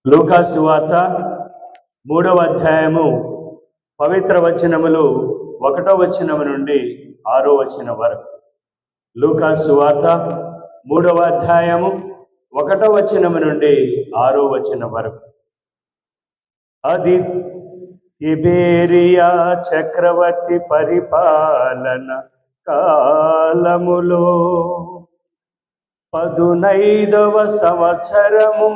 లూకా సువార్త 3వ అధ్యాయము పవిత్ర వచనములు 1వ వచనము నుండి 6వ వచనం వరకు. లూకా సువార్త 3వ అధ్యాయము 1వ వచనము నుండి 6వ వచనం వరకు. అది తిబేరియా చక్రవర్తి పరిపాలన కాలములో 15వ సంవత్సరము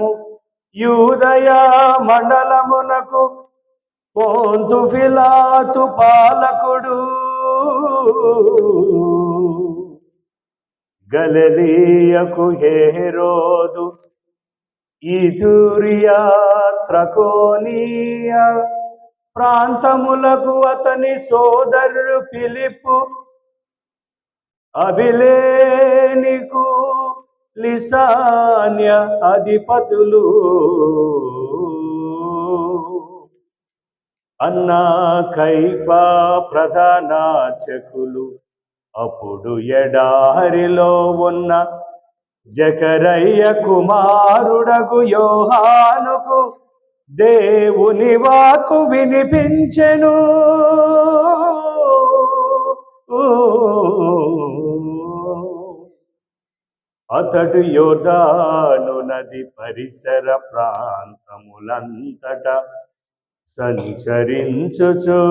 యూదయా మండలమునకు పొంతు పిలాతు పాలకుడు, గలిలయకు హేరోదు, ఇతురియా త్రకోనియా ప్రాంతములకు అతని సోదరుడు ఫిలిప్పు, అబిలేనికు లిసాన్య అధిపతులు, అన్నా కైఫా ప్రధానార్చకులు, అప్పుడు ఎడారిలో ఉన్న జకరయ్య కుమారుడగు యోహానుకు దేవుని వాక్కు వినిపించెను. అతడు యోర్దాను నది పరిసర ప్రాంతములంతటా సంచరించుచు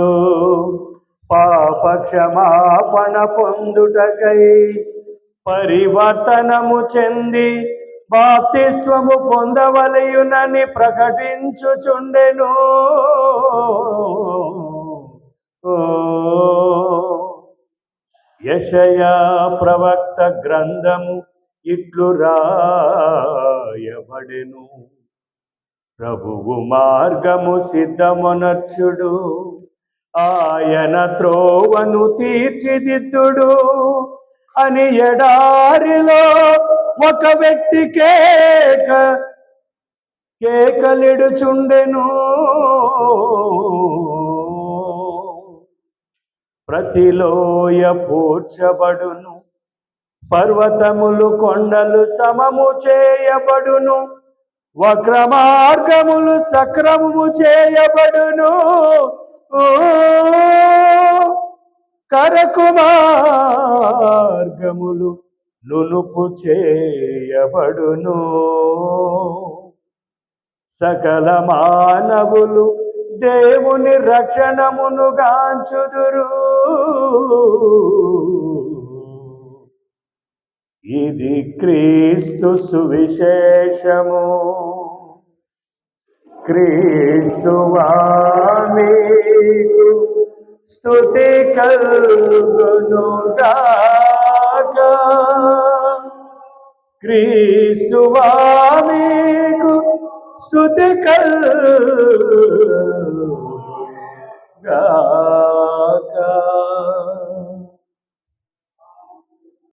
పాప క్షమాపణ పొందుటకై పరివర్తనము చెంది బాప్తిస్వము పొందవలయునని ప్రకటించుచుండెను. యెషయా ప్రవక్త గ్రంథము ఇట్లు రాయబడెను. ప్రభువు మార్గము సిద్ధమునర్చుడు, ఆయన త్రోవను తీర్చిదిద్దుడు అని ఎడారిలో ఒక వ్యక్తి కేకలిడుచుండెను. ప్రతి లోయ పూడ్చబడును, పర్వతములు కొండలు సమము చేయబడును, వక్ర మార్గములు సక్రమము చేయబడును, కరకు మార్గములు నునుపు చేయబడును. సకల మానవులు దేవుని రక్షణమును గాంచుదురు. ఇది క్రీస్తు సువిశేషము. క్రీస్తువా మీకు స్తుతి కలుగునుగాక. క్రీస్తువా మీకు స్తుతి కలుగునుగాక.